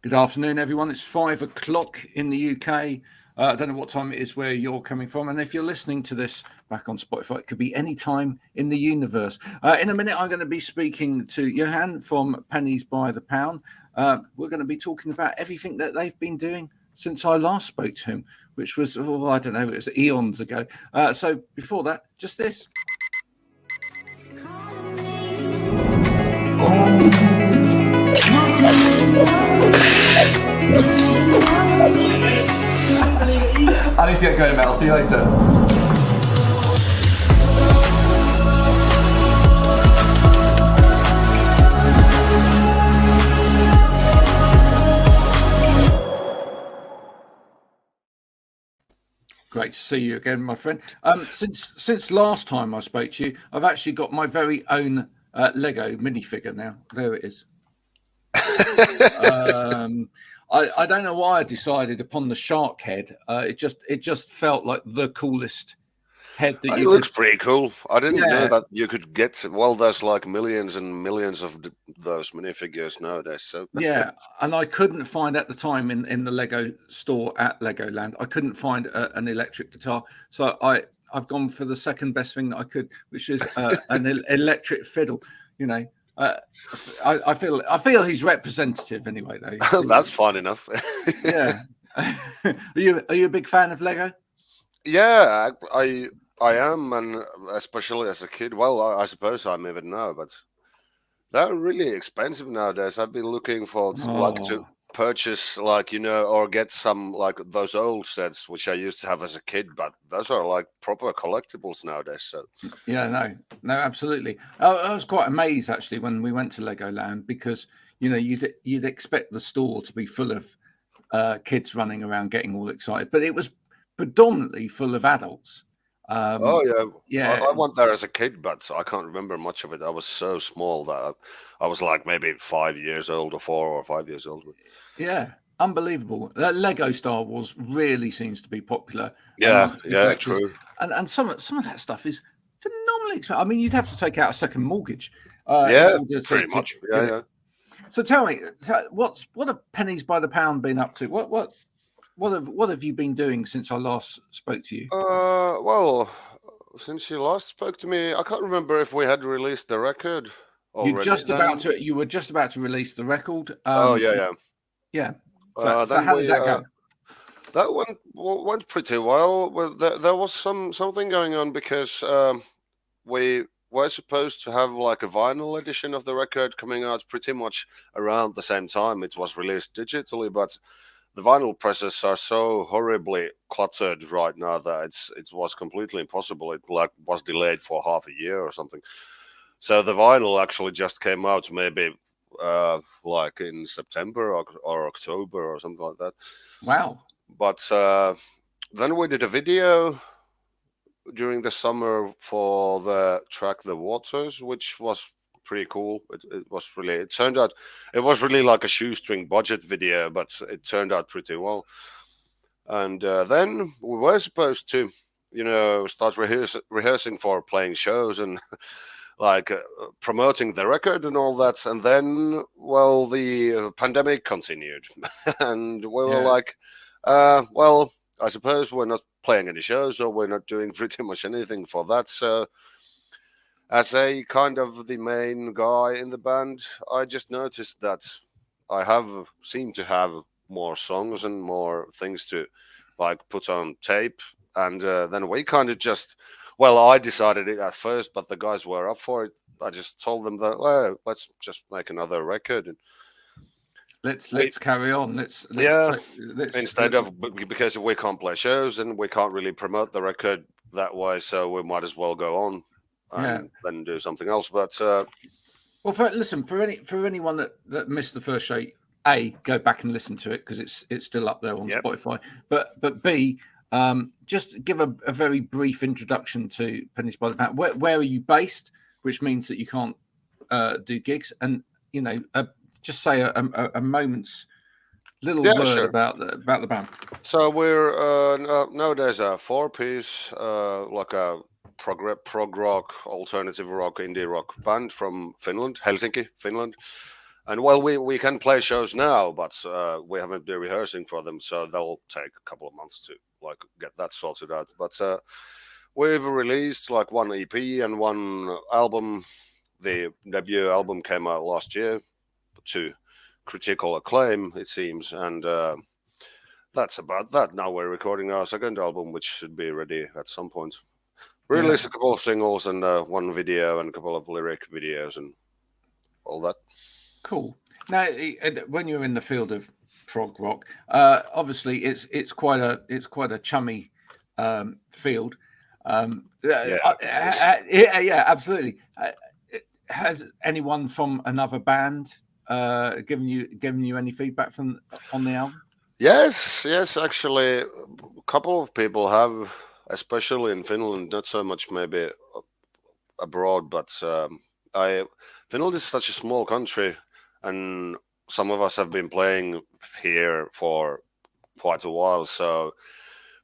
Good afternoon, everyone. It's 5 o'clock in the UK. I don't know what time it is where you're coming from. And if you're listening to this back on Spotify, it could be any time in the universe. In a minute, I'm going to be speaking to Johan from Pennies By The Pound. We're going to be talking about everything that they've been doing since I last spoke to him, which was, I don't know, it was eons ago. So before that, just this. I need to get going, Mel. See you later. Great to see you again, my friend. Since last time I spoke to you, I've actually got my very own Lego minifigure now. There it is. I don't know why I decided upon the shark head. It just felt like the coolest head that It you looks could. pretty cool. I didn't know Yeah. that you could get, well, there's like millions and millions of those minifigures nowadays. So Yeah, and I couldn't find at the time in the Lego store at Legoland, I couldn't find an electric guitar. So I've gone for the second best thing that I could, which is an electric fiddle. You know, I feel he's representative anyway, though. that's fun enough. Yeah. Are you a big fan of Lego? Yeah, I am, and especially as a kid. Well, I suppose I'm even now, but they're really expensive nowadays. I've been looking for like to Oh. purchase, like, or get some like those old sets which I used to have as a kid, but those are like proper collectibles nowadays. So Yeah, no, absolutely. I was quite amazed actually when we went to Legoland because you'd expect the store to be full of kids running around getting all excited, but it was predominantly full of adults. oh yeah, Yeah, I went there as a kid, but I can't remember much of it. I was so small that I was like maybe 5 years old or 4 or 5 years old. yeah, unbelievable. Lego Star Wars really seems to be popular Yeah, amongst the yeah, collectors, true. and some of that stuff is phenomenally expensive. I mean, you'd have to take out a second mortgage in Yeah, order pretty to much. get Yeah, it. yeah. So tell me, what have Pennies by the Pound been up to? What have you been doing since I last spoke to you? Well, since you last spoke to me, I can't remember if we had released the record already. You were just about to release the record. Oh yeah, yeah. Yeah. So Then how did that go? that went pretty well. Well, there was something going on because we were supposed to have like a vinyl edition of the record coming out pretty much around the same time it was released digitally, but the vinyl presses are so horribly cluttered right now that it was completely impossible. It like was delayed for half a year or something. So the vinyl actually just came out maybe like in September or October or something like that. Wow. But then we did a video during the summer for the track "The Waters," which was pretty cool. It turned out it was really like a shoestring budget video, but it turned out pretty well. And then we were supposed to, start rehearsing for playing shows and like promoting the record and all that. And then, well, the pandemic continued, and we were like, well, I suppose we're not playing any shows or we're not doing pretty much anything for that. So as a kind of the main guy in the band, I just noticed that I seem to have more songs and more things to like put on tape. And then we kind of I decided it at first, but the guys were up for it. I just told them that, well, let's just make another record. And let's carry on. Because we can't play shows and we can't really promote the record that way, so we might as well go on and then do something else. But well, for anyone that missed the first show, go back and listen to it because it's still up there on Spotify. But B, just give a very brief introduction to Pennies by the Pound. Where are you based? Which means that you can't do gigs, and just say a moment's little word about the band. So we're nowadays a four-piece, like a prog rock, alternative rock, indie rock band from Finland, Helsinki, Finland. And well, we can play shows now, but we haven't been rehearsing for them, so they'll take a couple of months to like get that sorted out. But we've released like one EP and one album. The debut album came out last year to critical acclaim, it seems, and that's about that. Now we're recording our second album, which should be ready at some point. Released a couple of singles and one video and a couple of lyric videos and all that. Cool. Now, when you're in the field of prog rock, obviously it's quite a chummy field. Yeah, absolutely. Has anyone from another band given you any feedback on the album? Yes, actually, a couple of people have, especially in Finland, not so much maybe abroad, but Finland is such a small country, and some of us have been playing here for quite a while, so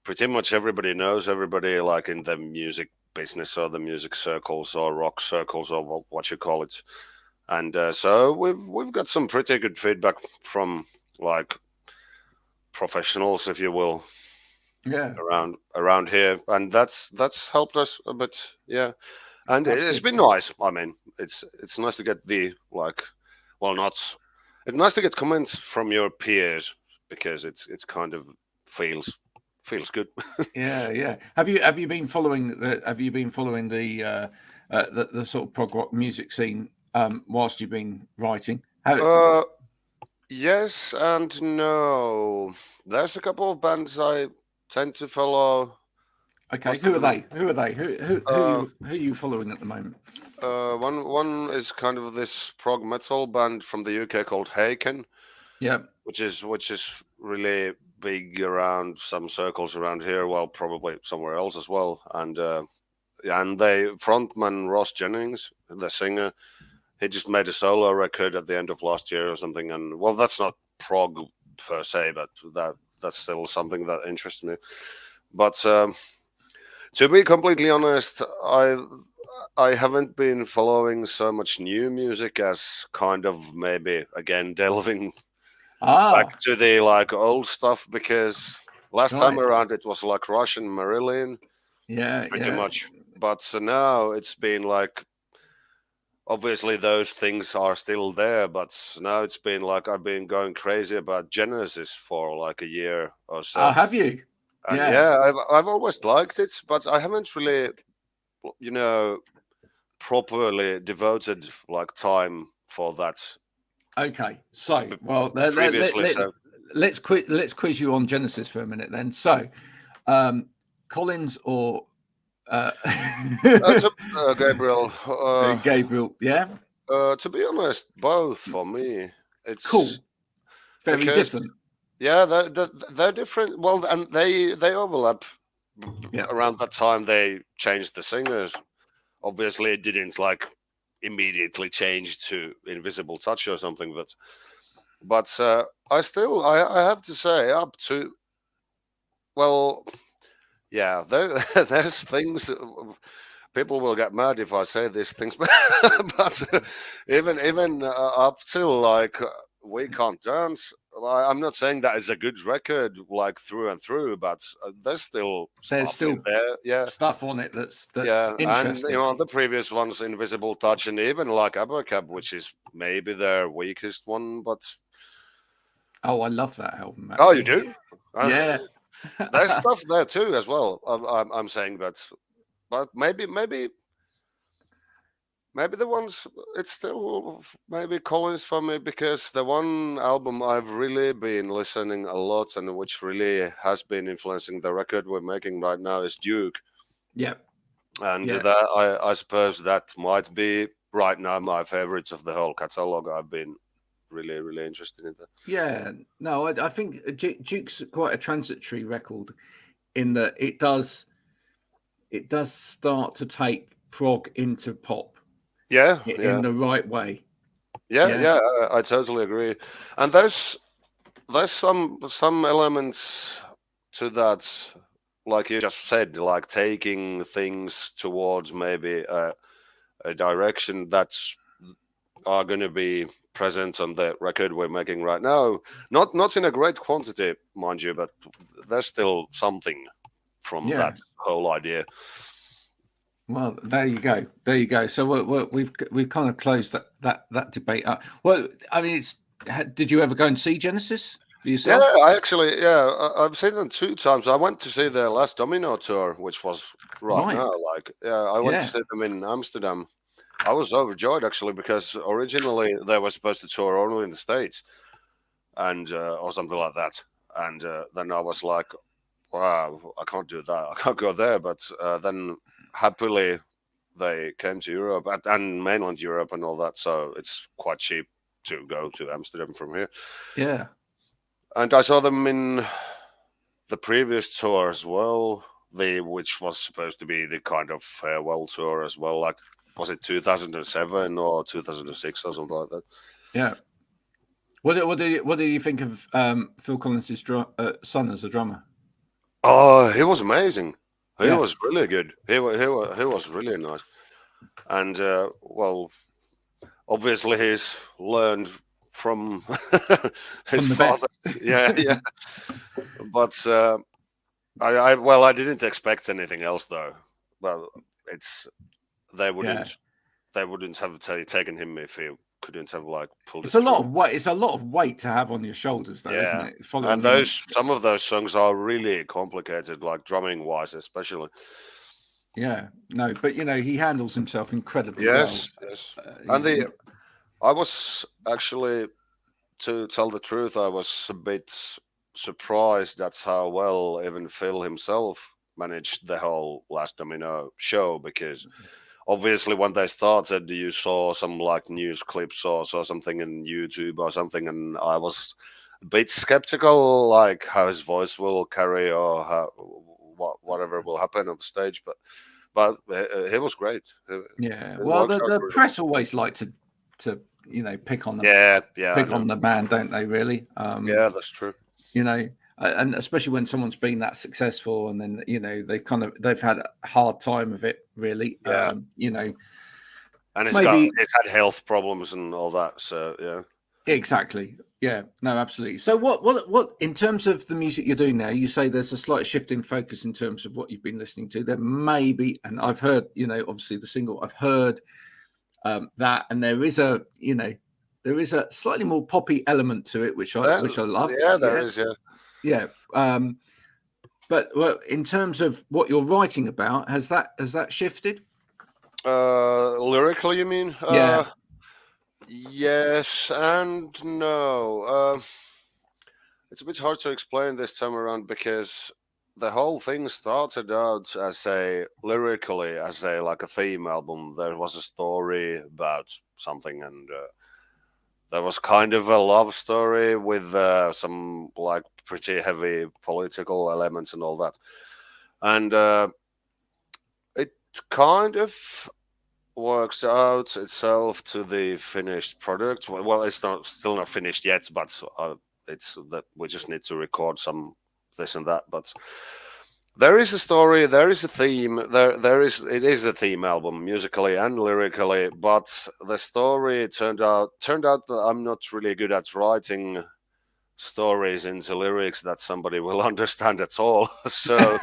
pretty much everybody knows everybody, like in the music business or the music circles or rock circles or what you call it. And so we've got some pretty good feedback from like professionals, if you will, around here, and that's helped us a bit, yeah. And it's been nice. I mean, it's nice to get the it's nice to get comments from your peers because it's kind of feels good. Yeah. Have you been following the sort of prog rock music scene whilst you've been writing? Yes and no. There's a couple of bands I tend to follow. Okay, who are they? Who are you following at the moment? One is kind of this prog metal band from the UK called Haken. Yeah, which is really big around some circles around here. Well, probably somewhere else as well. And they frontman Ross Jennings, the singer, he just made a solo record at the end of last year or something. And well, that's not prog per se, but that's still something that interests me. But to be completely honest, I haven't been following so much new music as kind of maybe again delving back to the like old stuff, because last time around it was like Russian Marillion, pretty much. But now it's been like, obviously those things are still there, but now it's been like I've been going crazy about Genesis for like a year or so. Have you? And I've always liked it, but I haven't really, properly devoted like time for that. Okay, so let's quiz you on Genesis for a minute then. So, Collins or Gabriel? Gabriel, yeah. To be honest, both for me. It's cool. Very different. Yeah, they're different. Well, and they overlap. Yeah. Around that time, they changed the singers. Obviously, it didn't like immediately change to Invisible Touch or something, but I have to say, up to, well, yeah, there's things. People will get mad if I say these things, but even up till like We Can't Dance, I'm not saying that is a good record like through and through, but there's still there, stuff on it that's interesting. And the previous ones, Invisible Touch, and even like Abacab, which is maybe their weakest one, but I love that album. Actually. Oh, you do? Yeah, there's stuff there too as well. I'm saying that, but maybe the ones, it's still maybe Collins for me, because the one album I've really been listening a lot and which really has been influencing the record we're making right now is Duke. Yeah. And that I suppose that might be right now my favorites of the whole catalogue. I've been really, really interested in that. Yeah. No, I think Duke's quite a transitory record in that it does start to take prog into pop. In the right way. Yeah, I totally agree. And there's some elements to that, like you just said, like taking things towards maybe a direction that's are going to be present on the record we're making right now. Not in a great quantity, mind you, but there's still something from that whole idea. Well, there you go. There you go. So we've kind of closed that debate up. Well, I mean, did you ever go and see Genesis for yourself? Yeah, I've seen them 2 times. I went to see their last Domino tour, which was right now. I went to see them in Amsterdam. I was overjoyed actually because originally they were supposed to tour only in the States, and or something like that. And then I was like, wow, I can't do that. I can't go there. But then happily they came to Europe and mainland Europe and all that. So it's quite cheap to go to Amsterdam from here. Yeah. And I saw them in the previous tour as well, which was supposed to be the kind of farewell tour as well. Like, was it 2007 or 2006 or something like that? Yeah. What do you think of Phil Collins' son as a drummer? Oh, he was amazing. He was really good. He was really nice. And well, obviously he's learned from his father. Yeah. But I didn't expect anything else though. Well, they wouldn't have taken him if he couldn't have like pulled. It's a lot of weight. It's a lot of weight to have on your shoulders, though, isn't it? And some of those songs are really complicated, like drumming wise, especially. Yeah, no, but he handles himself incredibly well. Yes. And I was actually, to tell the truth, I was a bit surprised that's how well even Phil himself managed the whole Last Domino show, because obviously when they started you saw some like news clips or saw something in YouTube or something, and I was a bit skeptical like how his voice will carry or whatever will happen on the stage, but he was great. Well, the press always like to pick on on the man, don't they, really? Yeah, that's true. And especially when someone's been that successful, and then they've had a hard time of it, really. And he's had health problems and all that, so exactly. Yeah, no, absolutely. So what in terms of the music you're doing now, you say there's a slight shift in focus in terms of what you've been listening to. There may be, and I've heard obviously the single, I've heard that, and there is a slightly more poppy element to it, which I love. There is. Yeah. But in terms of what you're writing about, has that shifted? Lyrically, you mean? Yeah. Yes and no. It's a bit hard to explain this time around because the whole thing started out as lyrically as a theme album. There was a story about something, and there was kind of a love story with some like pretty heavy political elements and all that. And it kind of works out itself to the finished product. Well, it's still not finished yet, but it's that we just need to record some this and that. But there is a story, there is a theme, it is a theme album musically and lyrically, but the story turned out that I'm not really good at writing stories into lyrics that somebody will understand at all. So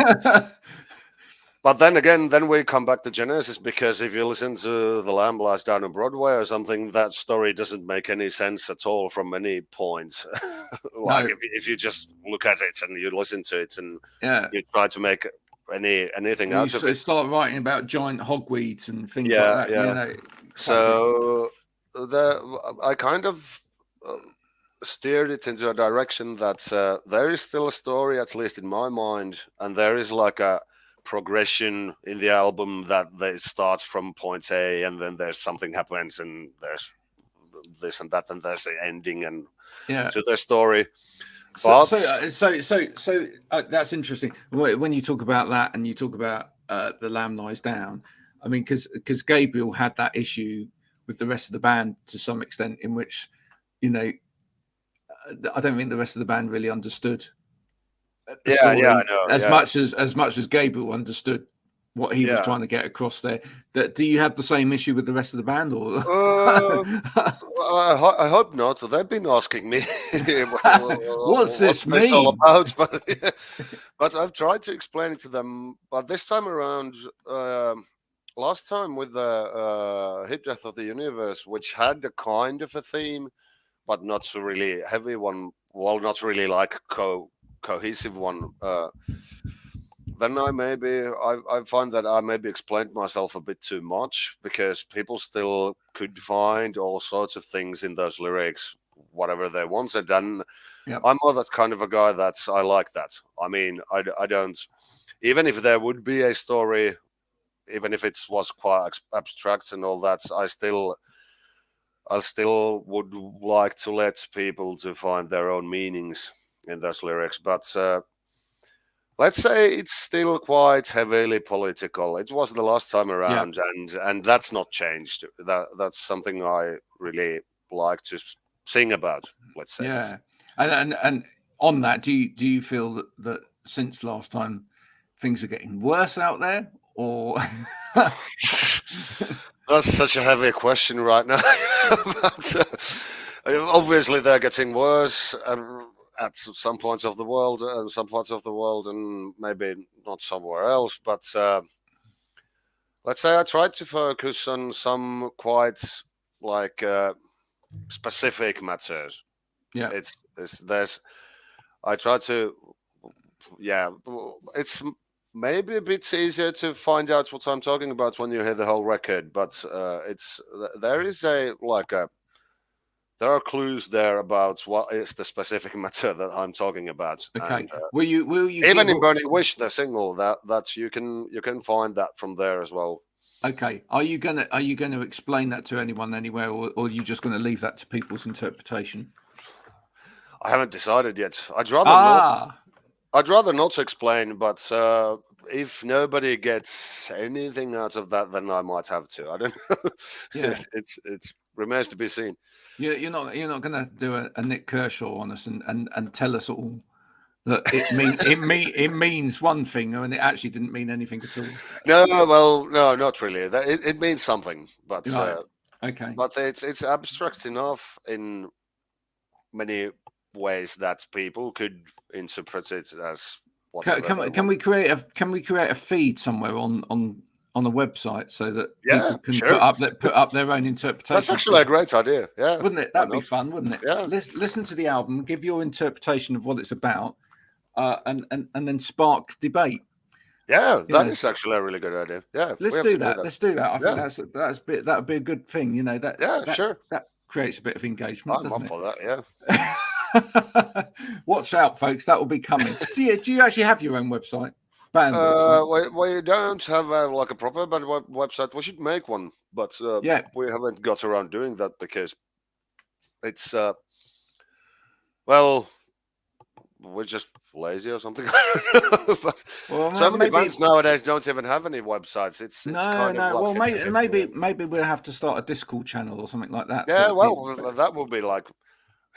but then again, we come back to Genesis, because if you listen to The Lamb Lies Down on Broadway or something, that story doesn't make any sense at all from any point. If you just look at it and you listen to it and you try to make anything out of it. You start writing about giant hogweeds and things like that. Yeah. So I kind of steered it into a direction that there is still a story, at least in my mind, and there is like a progression in the album that starts from point A, and then there's something happens, and there's this and that, and there's the ending and to the story. So that's interesting when you talk about that, and you talk about The Lamb Lies Down. I mean, because Gabriel had that issue with the rest of the band to some extent, in which I don't think the rest of the band really understood. I know. As much as Gabriel understood what he was trying to get across there. That do you have the same issue with the rest of the band, or? I hope not. They've been asking me What's this this all mean? about, but I've tried to explain it to them. But this time around, last time with the Hit Death of the Universe, which had a kind of a theme, but not so really heavy one. Well, not really like cohesive one. Then I find that I maybe explained myself a bit too much, because people still could find all sorts of things in those lyrics, whatever they wanted. And I'm more that kind of a guy I like that. I mean, I don't, even if there would be a story, even if it was quite abstract and all that, I still would like to let people to find their own meanings in those lyrics. But let's say it's still quite heavily political. It was the last time around, and that's not changed. That's something I really like to sing about. Let's say. Yeah, and on that, do you feel that since last time things are getting worse out there, or? That's such a heavy question right now. But, obviously, they're getting worse. At some points of the world, and some parts of the world, and maybe not somewhere else. But let's say I tried to focus on some quite like specific matters. Yeah, I try to, it's maybe a bit easier to find out what I'm talking about when you hear the whole record. But there is there are clues there about what is the specific matter that I'm talking about. Okay. And, will you even in Burning Wish, the single, that you can find that from there as well. Okay. Are you gonna explain that to anyone anywhere, or are you just going to leave that to people's interpretation? I haven't decided yet. I'd rather not explain, but if nobody gets anything out of that, then I might have to. I don't know. Yeah. It remains to be seen. You're not going to do a Nick Kershaw on us and tell us all that it means one thing and it actually didn't mean anything at all. No, not really. It means something, but okay. But it's abstract enough in many ways that people could interpret it as whatever. Can we create a feed somewhere on a website so that people can put up their own interpretation? That's actually a great idea. Yeah, wouldn't it? That'd be fun, wouldn't it? Yeah. Listen to the album, give your interpretation of what it's about, and then spark debate. Yeah, that is actually a really good idea. Yeah, let's do that. Let's do that. I think that'd be a good thing. You know that. Yeah, sure. That creates a bit of engagement. I'm up for that. Yeah. Watch out, folks. That will be coming. Do you actually have your own website? We don't have a proper band website. We should make one, but we haven't got around doing that because it's we're just lazy or something. But so many bands nowadays don't even have any websites. It's kind of like maybe we'll have to start a Discord channel or something like that. Yeah, that would be like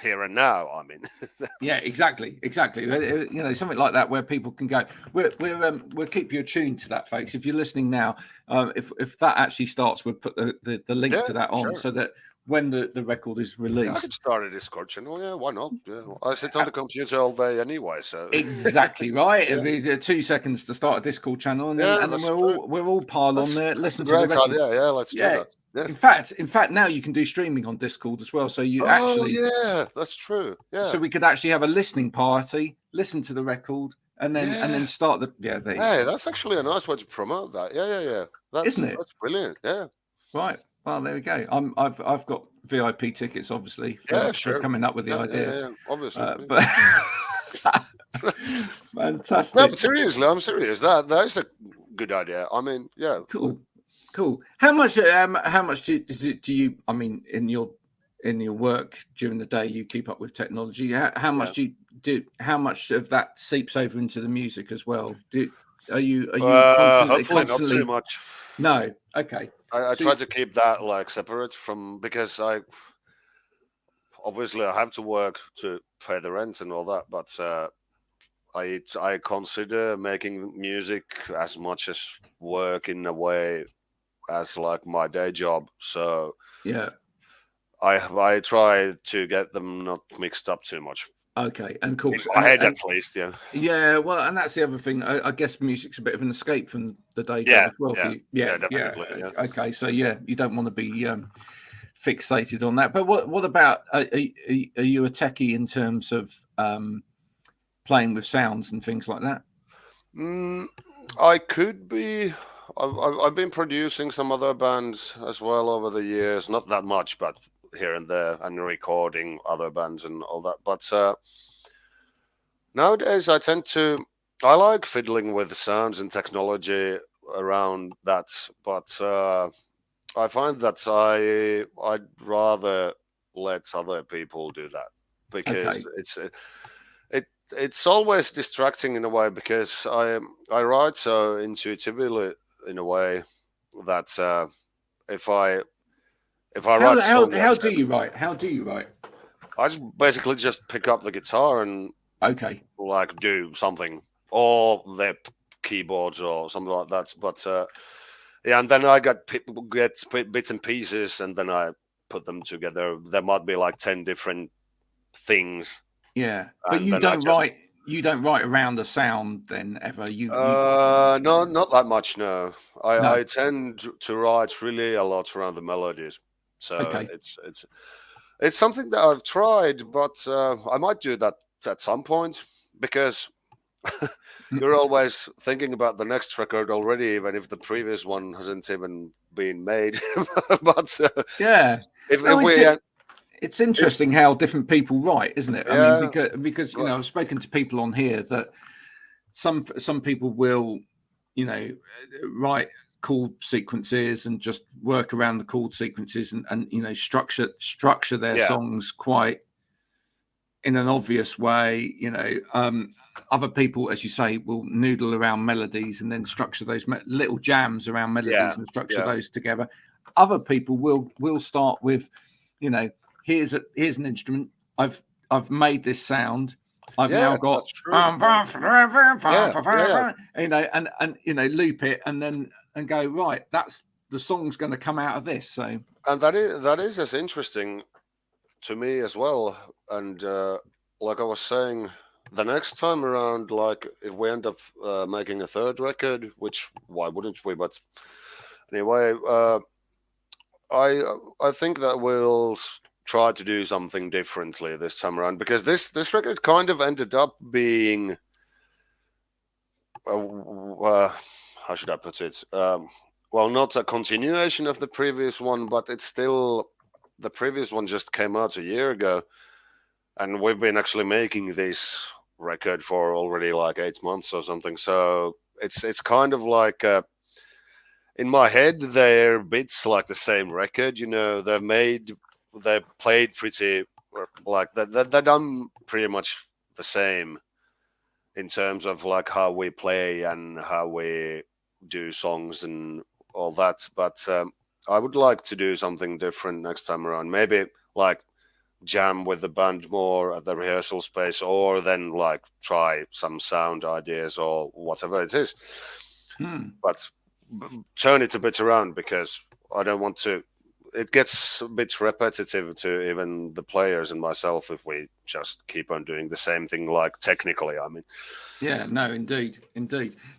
here and now. I mean, yeah, exactly. You know, something like that where people can go. We'll keep you attuned to that, folks. If you're listening now, if that actually starts, we'll put the link to that on so that when the record is released, I could start a Discord channel. Yeah, why not? Yeah, I sit on the computer all day anyway, so exactly right. It'll be 2 seconds to start a Discord channel, and then we're all pile on there, listen to the record. Yeah, let's do that. Yeah. In fact, now you can do streaming on Discord as well. So you that's true. Yeah. So we could actually have a listening party, listen to the record, and then start the Hey, that's actually a nice way to promote that. Yeah. Isn't it? That's brilliant. Yeah. Right. Well, there we go. I've got VIP tickets, obviously, for coming up with the idea. Yeah, obviously. But fantastic. No, but seriously, I'm serious. That is a good idea. I mean, yeah. Cool. How much do you? I mean, in your work during the day, you keep up with technology. How much do you do? How much of that seeps over into the music as well? Are you hopefully not too much? No. Okay. I try to keep that separate from, because I obviously have to work to pay the rent and all that, but I consider making music as much as work in a way as like my day job. So Yeah. I try to get them not mixed up too much. Okay. And of In course, my head, and at least, yeah. yeah, well, and that's the other thing. I guess music's a bit of an escape from the day job Yeah, as well for yeah, you. Yeah, yeah, yeah. definitely, yeah. Okay, so yeah, you don't want to be fixated on that. But what about are you a techie in terms of playing with sounds and things like that? I could be. I've been producing some other bands as well over the years. Not that much, but here and there, and recording other bands and all that. But nowadays, I like fiddling with sounds and technology around that. But I find that I'd rather let other people do that because Okay, it's always distracting in a way because I write so intuitively in a way that if I write a song, how let's do say, you write? How do you write? I basically just pick up the guitar and Okay, like do something or the keyboards or something like that. But yeah, and then I get bits and pieces, and then I put them together. There might be like 10 different things, yeah, but and then I just you don't write around the sound then ever. no, not that much. No, No. I tend to write really a lot around the melodies. So Okay. it's something that I've tried, but I might do that at some point because you're always thinking about the next record already, even if the previous one hasn't even been made. But Yeah. if No, we, it's interesting how different people write, isn't it? I mean, yeah, because but- I've spoken to people on here that some people will, write chord sequences and just work around the chord sequences and structure their yeah, songs quite in an obvious way. Other people, as you say, will noodle around melodies and then structure those little jams around yeah, melodies and structure yeah, those together. Other people will start with, you know, here's an instrument. I've made this sound. I've now yeah. got That's true. Yeah, yeah, yeah. and loop it and go right. That's the song's going to come out of this. So And that is as interesting to me as well. And like I was saying, the next time around, like if we end up making a third record, which why wouldn't we? But anyway, I think that we'll try to do something differently this time around because this record kind of ended up being how should I put it? Well, not a continuation of the previous one, but it's still the previous one just came out a year ago, and we've been actually making this record for already like 8 months or something. So it's kind of like in my head, they're bits like the same record. They played pretty like they're done pretty much the same in terms of like how we play and how we do songs and all that. But I would like to do something different next time around. Maybe like jam with the band more at the rehearsal space, or then like try some sound ideas or whatever it is. But turn it a bit around because I don't want to. It gets a bit repetitive to even the players and myself if we just keep on doing the same thing. Like technically, I mean, yeah, no, indeed.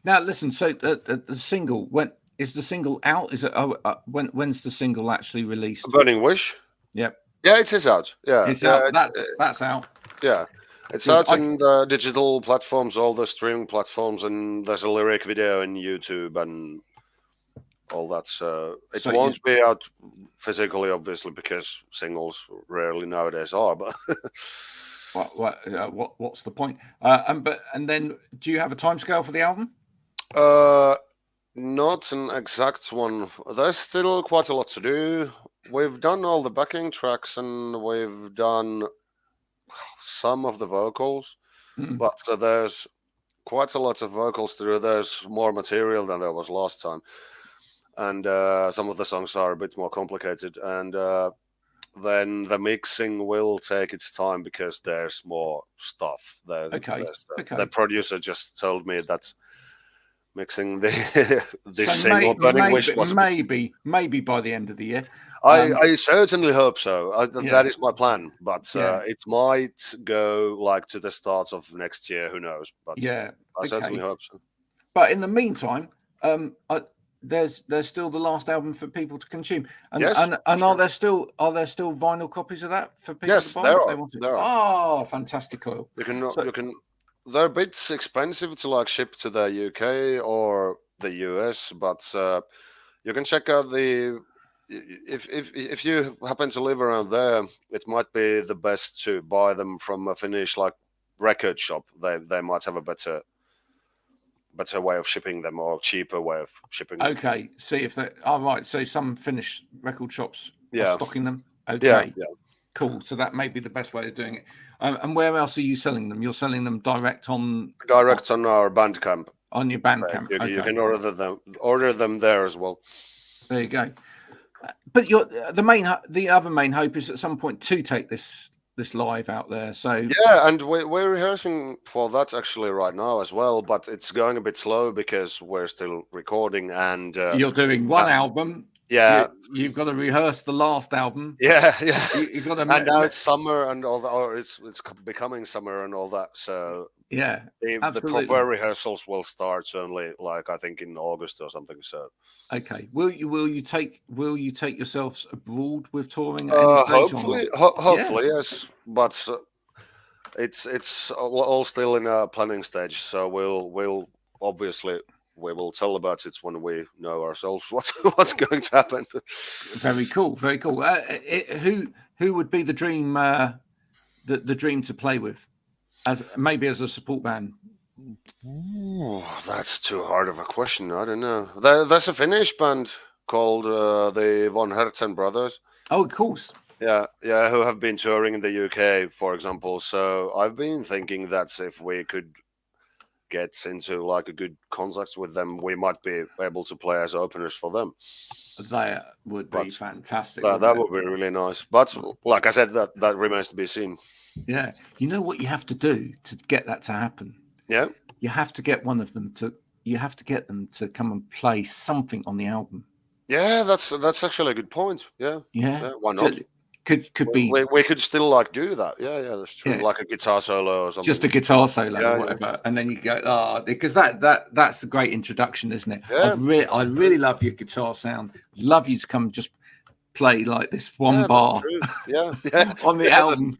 Now, listen. So the single, when is the single out? Is it? When's the single actually released? Burning Wish. Yep, Yeah, it is out. Yeah, it's yeah, out. That's out. yeah. It's Good. out in the digital platforms, all the streaming platforms, and there's a lyric video in YouTube and all that. So it So won't be out physically, obviously, because singles rarely nowadays are. But what's the point? And then, do you have a timescale for the album? not an exact one. There's still quite a lot to do. We've done all the backing tracks and we've done some of the vocals, but there's quite a lot of vocals to do. There's more material than there was last time, and some of the songs are a bit more complicated. And then the mixing will take its time because there's more stuff. Okay. The producer just told me that mixing this So single Burning Wish was maybe by the end of the year. I certainly hope so. Yeah. That is my plan, but Yeah. it might go like to the start of next year. Who knows? But Yeah, I certainly hope so. But in the meantime, there's still the last album for people to consume. And Yes, and sure. are there still vinyl copies of that for people Yes, to buy? there if are. They want it? There are. Oh, fantastical! You can. They're a bit expensive to like ship to the UK or the US, but you can check out the. If you happen to live around there, it might be the best to buy them from a Finnish like record shop. They might have a better way of shipping them or cheaper way of shipping them. Okay, see if they. Oh, right. So some Finnish record shops are Yeah. stocking them. Okay, Yeah. cool. So that may be the best way of doing it. And where else are you selling them? You're selling them direct on our Bandcamp. On your Bandcamp. You can order them there as well. There you go. But the other main hope is at some point to take this live out there. So yeah, and we're rehearsing for that actually right now as well, but it's going a bit slow because we're still recording and you're doing one album. Yeah, you've got to rehearse the last album. Yeah. You've got to. And now it's summer and all that, or it's becoming summer and all that. So yeah, the proper rehearsals will start only like I think in August or something. So okay, will you take yourselves abroad with touring? Hopefully, yes, but it's all still in a planning stage. So we'll obviously. We will tell about it when we know ourselves what's going to happen. Very cool, very cool. Who would be the dream the dream to play with, as a support band? Ooh, that's too hard of a question. I don't know. There's a Finnish band called the Von Hertzen Brothers. Oh, of course. Yeah, who have been touring in the UK, for example. So I've been thinking that if we could get into like a good contact with them, we might be able to play as openers for them. That would be fantastic. That would be really nice. But like I said, that remains to be seen. Yeah, you know what you have to do to get that to happen? Yeah, you have to get one of them to. You have to get them to come and play something on the album. Yeah, that's actually a good point. Yeah. Why not? Could be. We could still like do that. Yeah, that's true. Yeah. Like a guitar solo or something. Just a guitar solo or whatever, and then you go, because that's the great introduction, isn't it? Yeah. I really love your guitar sound. I'd love you to come just play like this one bar. Yeah. On the album.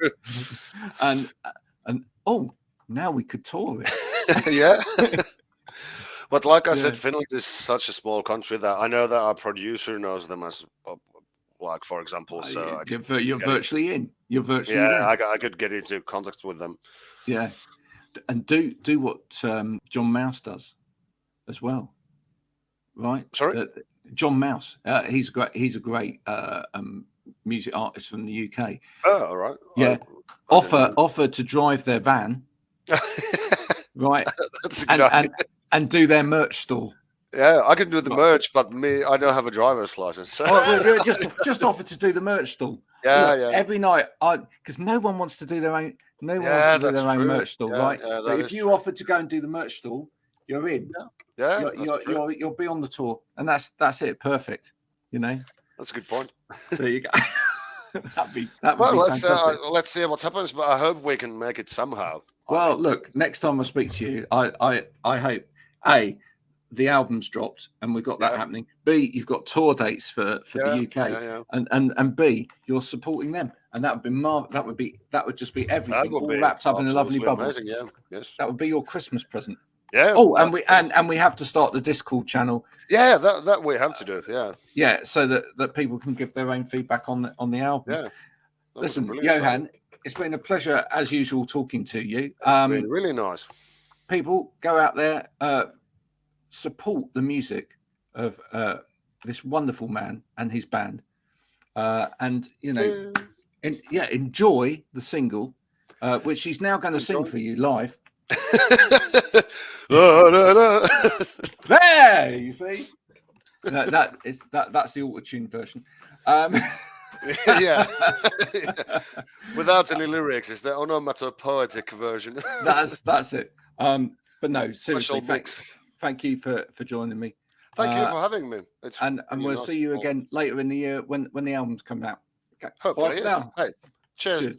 And now we could tour it. Yeah. But like I said, Finland is such a small country that I know that our producer knows them as. Like for example, so you're virtually in. You're virtually in. I could get into contact with them. Yeah, and do what John Mouse does as well, right? Sorry, John Mouse. He's a great music artist from the UK. Oh, all right. Yeah, offer to drive their van, right? That's a good idea. And do their merch store. Yeah, I can do the merch, but I don't have a driver's license. So. just offer to do the merch stall. Yeah. Every night, because no one wants to do their own. No one wants to do their own merch stall, right? Yeah, but if you offer to go and do the merch stall, you're in. Yeah. You'll be on the tour, and that's it. Perfect. You know. That's a good point. There you go. That'd be fantastic. Let's see what happens, but I hope we can make it somehow. Well, look, next time I speak to you, I hope the album's dropped and we've got that happening. B, you've got tour dates for the UK, and B, you're supporting them, and that would just be everything all wrapped up in a lovely bubble. Amazing, yes. That would be your Christmas present. Yeah. Oh, and we have to start the Discord channel. Yeah, that we have to do. Yeah. Yeah, so that people can give their own feedback on the album. Yeah. Listen, Johan, it's been a pleasure as usual talking to you. It's been really nice. People, go out there. Support the music of this wonderful man and his band, and enjoy the single, which he's now going to sing for you live. There, you see, that's the auto-tune version. Yeah. Without any lyrics, is the onomatopoetic version. That's it. But no, seriously, Special mix. thank you for joining me. Thank you for having me. It's And really we'll nice see you to talk. again later in the year when the album's coming out. Okay. Hopefully, Bye for yes. now. Hey, cheers. Cheers.